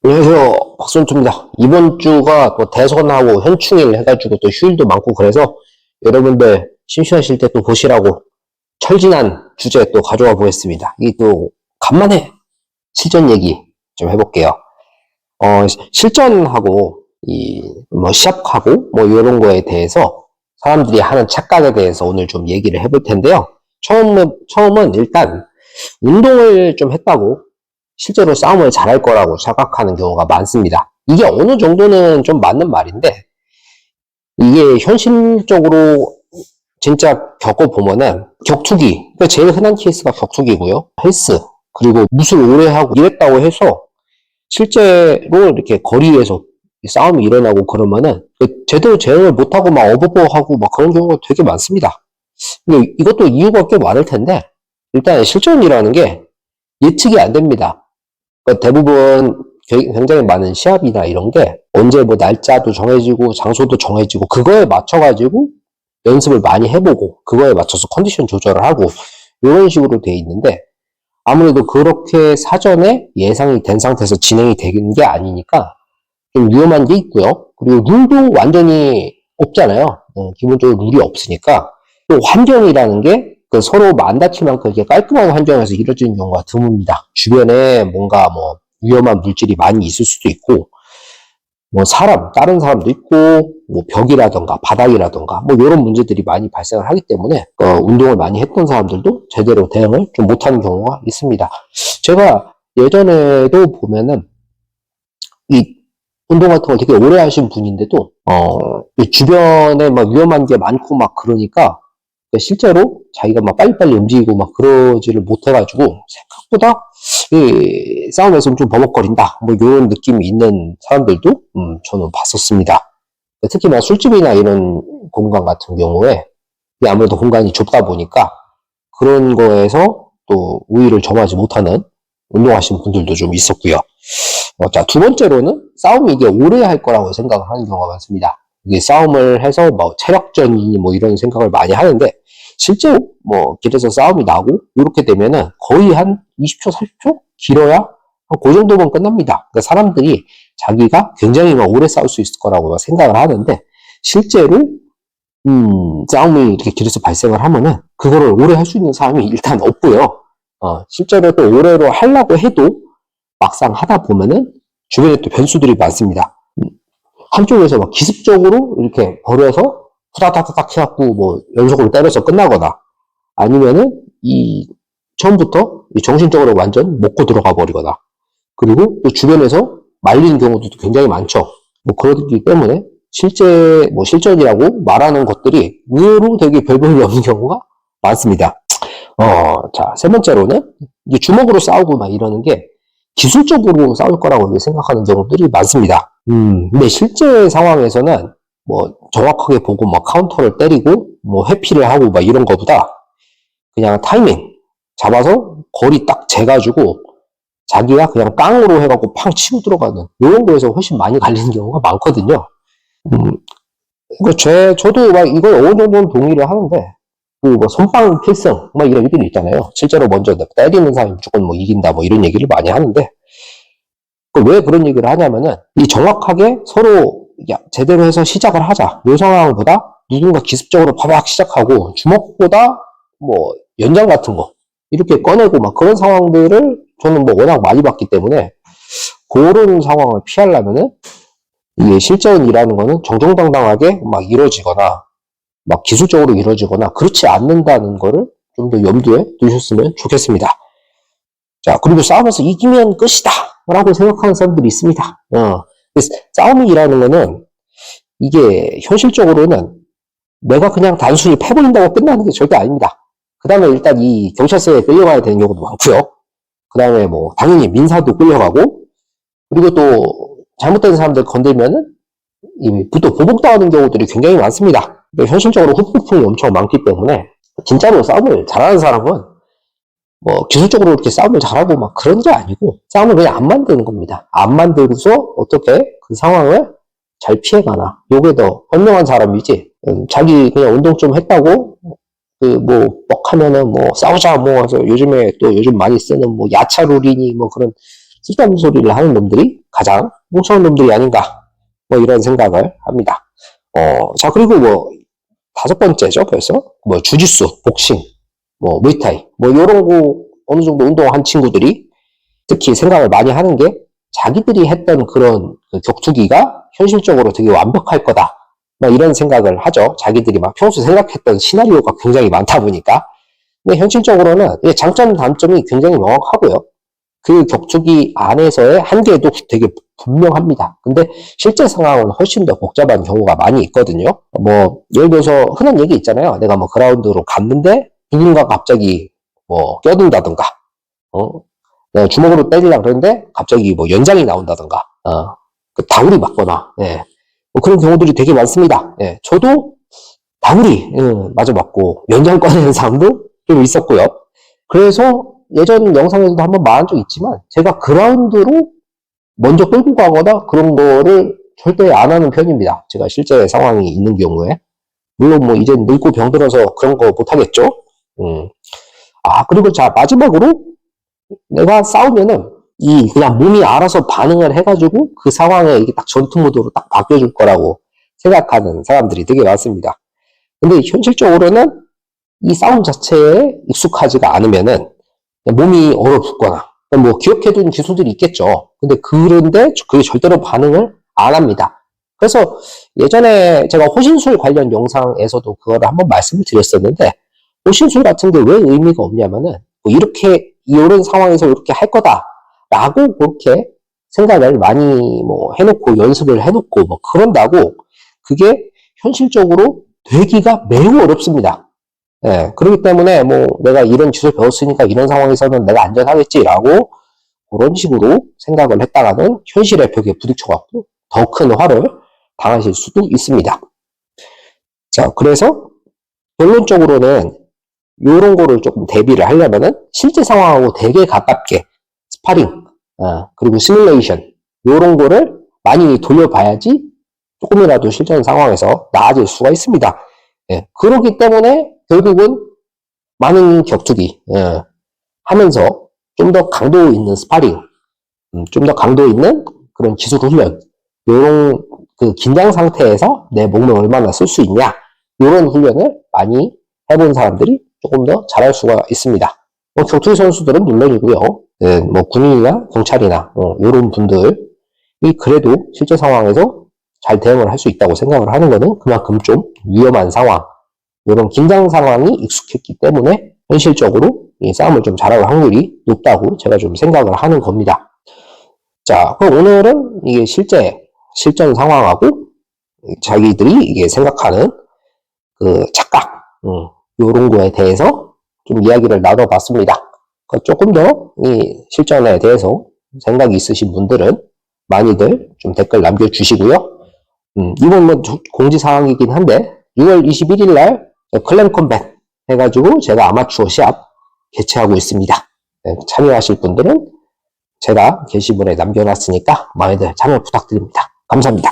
안녕하세요. 박선투입니다. 이번 주가 또 대선하고 현충일 해가지고 또 휴일도 많고 그래서 여러분들 심심하실 때 또 보시라고 철진한 주제 또 가져와 보겠습니다. 이게 또 간만에 실전 얘기 좀 해볼게요. 실전하고 시합하고 이런 거에 대해서 사람들이 하는 착각에 대해서 오늘 좀 얘기를 해볼 텐데요. 처음은 일단 운동을 좀 했다고 실제로 싸움을 잘할 거라고 생각하는 경우가 많습니다. 이게 어느 정도는 좀 맞는 말인데, 이게 현실적으로 진짜 겪어보면은 격투기, 그러니까 제일 흔한 케이스가 격투기고요. 헬스, 그리고 무술 오래 하고 이랬다고 해서 실제로 이렇게 거리에서 싸움이 일어나고 그러면은 제대로 대응을 못하고 막 어버버하고 막 그런 경우가 되게 많습니다. 근데 이것도 이유가 꽤 많을 텐데, 일단 실전이라는 게 예측이 안 됩니다. 그러니까 대부분 굉장히 많은 시합이나 이런 게 언제 뭐 날짜도 정해지고 장소도 정해지고 그거에 맞춰가지고 연습을 많이 해보고 그거에 맞춰서 컨디션 조절을 하고 이런 식으로 돼 있는데, 아무래도 그렇게 사전에 예상이 된 상태에서 진행이 되는 게 아니니까 좀 위험한 게 있고요. 그리고 룰도 완전히 없잖아요. 기본적으로 룰이 없으니까. 또 환경이라는 게 서로 안 다칠 만큼 이렇게 깔끔한 환경에서 이루어지는 경우가 드뭅니다. 주변에 뭔가 위험한 물질이 많이 있을 수도 있고, 다른 사람도 있고, 벽이라던가 바닥이라던가, 이런 문제들이 많이 발생을 하기 때문에, 운동을 많이 했던 사람들도 제대로 대응을 좀 못하는 경우가 있습니다. 제가 예전에도 보면은, 이 운동 같은 걸 되게 오래 하신 분인데도, 이 주변에 위험한 게 많고 그러니까, 실제로 자기가 빨리빨리 움직이고 그러지를 못해가지고 생각보다 이 싸움에서 좀 버벅거린다 이런 느낌이 있는 사람들도 저는 봤었습니다. 특히 술집이나 이런 공간 같은 경우에 아무래도 공간이 좁다 보니까 그런 거에서 또 우위를 점하지 못하는 운동하시는 분들도 좀 있었고요. 자, 두 번째로는 싸움이 이게 오래 할 거라고 생각을 하는 경우가 많습니다. 이게 싸움을 해서 체력전이니 이런 생각을 많이 하는데, 실제 길에서 싸움이 나고 이렇게 되면은 거의 한 20초, 30초? 길어야 그 정도면 끝납니다. 그러니까 사람들이 자기가 굉장히 오래 싸울 수 있을 거라고 생각을 하는데, 실제로 싸움이 이렇게 길에서 발생을 하면은 그거를 오래 할 수 있는 사람이 일단 없고요. 실제로 또 오래로 하려고 해도 막상 하다 보면은 주변에 또 변수들이 많습니다. 한쪽에서 기습적으로 이렇게 버려서 후다다닥 해갖고 연속으로 때려서 끝나거나, 아니면은 처음부터 정신적으로 완전 먹고 들어가 버리거나, 그리고 또 주변에서 말리는 경우도 굉장히 많죠. 그렇기 때문에 실전이라고 말하는 것들이 의외로 되게 별 볼일 없는 경우가 많습니다. 자, 세 번째로는 이게 주먹으로 싸우고 이러는 게 기술적으로 싸울 거라고 생각하는 경우들이 많습니다. 근데 실제 상황에서는 정확하게 보고 카운터를 때리고 회피를 하고 이런 거보다 그냥 타이밍 잡아서 거리 딱 재가지고 자기가 그냥 깡으로 해갖고 팡 치고 들어가는 이런 거에서 훨씬 많이 갈리는 경우가 많거든요. 저도 이걸 어느 정도는 동의를 하는데, 손빵 필승 이런 얘기들이 있잖아요. 실제로 먼저 때리는 사람이 무조건 이긴다 이런 얘기를 많이 하는데, 왜 그런 얘기를 하냐면은 이 정확하게 서로 제대로 해서 시작을 하자 이 상황보다 누군가 기습적으로 바박 시작하고 주먹보다 연장 같은 거 이렇게 꺼내고 그런 상황들을 저는 워낙 많이 봤기 때문에, 그런 상황을 피하려면은 이게 실전이라는 거는 정정당당하게 이루어지거나 기술적으로 이루어지거나 그렇지 않는다는 거를 좀 더 염두에 두셨으면 좋겠습니다. 자, 그리고 싸움에서 이기면 끝이다 라고 생각하는 사람들이 있습니다. 싸움이라는 거는 이게 현실적으로는 내가 그냥 단순히 패버린다고 끝나는 게 절대 아닙니다. 그 다음에 일단 이 경찰서에 끌려가야 되는 경우도 많고요. 그 다음에 당연히 민사도 끌려가고, 그리고 또 잘못된 사람들 건들면은 또 보복당하는 경우들이 굉장히 많습니다. 현실적으로 후폭풍이 엄청 많기 때문에 진짜로 싸움을 잘하는 사람은 기술적으로 이렇게 싸움을 잘하고 그런 게 아니고 싸움을 그냥 안 만드는 겁니다. 안 만들고서 어떻게 그 상황을 잘 피해가나, 요게 더 현명한 사람이지, 자기 그냥 운동 좀 했다고 뻑 하면은 싸우자 해서 요즘 많이 쓰는 야차룰이니 그런 쓸데없는 소리를 하는 놈들이 가장 멍청한 놈들이 아닌가, 뭐 이런 생각을 합니다. 자, 그리고 뭐 5번째죠, 벌써. 뭐 주짓수, 복싱, 뭐 무에타이, 뭐 요런 거 어느 정도 운동한 친구들이 특히 생각을 많이 하는 게 자기들이 했던 그런 그 격투기가 현실적으로 되게 완벽할 거다, 뭐 이런 생각을 하죠. 자기들이 막 평소 생각했던 시나리오가 굉장히 많다 보니까. 근데 현실적으로는 장점, 단점이 굉장히 명확하고요. 그 격투기 안에서의 한계도 되게 분명합니다. 근데 실제 상황은 훨씬 더 복잡한 경우가 많이 있거든요. 뭐 예를 들어서 흔한 얘기 있잖아요. 내가 뭐 그라운드로 갔는데 누군가 갑자기 뭐 껴든다든가, 내가 주먹으로 때리려고 그러는데 갑자기 뭐 연장이 나온다든가, 다구리 맞거나, 뭐 그런 경우들이 되게 많습니다. 저도 다구리 맞아 맞고 연장 꺼내는 사람도 좀 있었고요. 그래서 예전 영상에서도 한번 말한 적 있지만 제가 그라운드로 먼저 끌고 가거나 그런 거를 절대 안 하는 편입니다. 제가 실제 상황이 있는 경우에. 물론 뭐 이제 늙고 병들어서 그런 거 못 하겠죠. 그리고 자, 마지막으로 내가 싸우면은 그냥 몸이 알아서 반응을 해가지고 그 상황에 이게 딱 전투 모드로 딱 바뀌어줄 거라고 생각하는 사람들이 되게 많습니다. 근데 현실적으로는 이 싸움 자체에 익숙하지가 않으면은 몸이 얼어붙거나 뭐 기억해둔 기술들이 있겠죠. 근데 그런데 그게 절대로 반응을 안 합니다. 그래서 예전에 제가 호신술 관련 영상에서도 그거를 한번 말씀을 드렸었는데, 호신술 같은 게 왜 의미가 없냐면은 뭐 이렇게 이런 상황에서 이렇게 할 거다라고 그렇게 생각을 많이 뭐 해놓고 연습을 해놓고 뭐 그런다고 그게 현실적으로 되기가 매우 어렵습니다. 그렇기 때문에 뭐 내가 이런 기술 배웠으니까 이런 상황에서는 내가 안전하겠지라고 그런 식으로 생각을 했다가는 현실의 벽에 부딪혀갖고 더 큰 화를 당하실 수도 있습니다. 자, 그래서 결론적으로는 이런 거를 조금 대비를 하려면은 실제 상황하고 되게 가깝게 스파링, 그리고 시뮬레이션 이런 거를 많이 돌려봐야지 조금이라도 실전 상황에서 나아질 수가 있습니다. 그렇기 때문에 결국은 많은 격투기 하면서 좀 더 강도 있는 스파링, 좀 더 강도 있는 그런 기술 훈련, 요런 그 긴장 상태에서 내 몸을 얼마나 쓸 수 있냐, 요런 훈련을 많이 해본 사람들이 조금 더 잘할 수가 있습니다. 뭐 격투기 선수들은 물론이고요, 뭐 군인이나 경찰이나 요런 분들이 그래도 실제 상황에서 잘 대응을 할 수 있다고 생각을 하는 거는 그만큼 좀 위험한 상황, 이런 긴장 상황이 익숙했기 때문에 현실적으로 이 싸움을 좀 잘할 확률이 높다고 제가 좀 생각을 하는 겁니다. 자, 그럼 오늘은 이게 실전 상황하고 자기들이 이게 생각하는 그 착각, 요런 거에 대해서 좀 이야기를 나눠봤습니다. 조금 더 이 실전에 대해서 생각이 있으신 분들은 많이들 좀 댓글 남겨주시고요. 이건 뭐 공지사항이긴 한데 6월 21일 날 클랜 컴뱃 해가지고 제가 아마추어 시합 개최하고 있습니다. 참여하실 분들은 제가 게시물에 남겨놨으니까 많이들 참여 부탁드립니다. 감사합니다.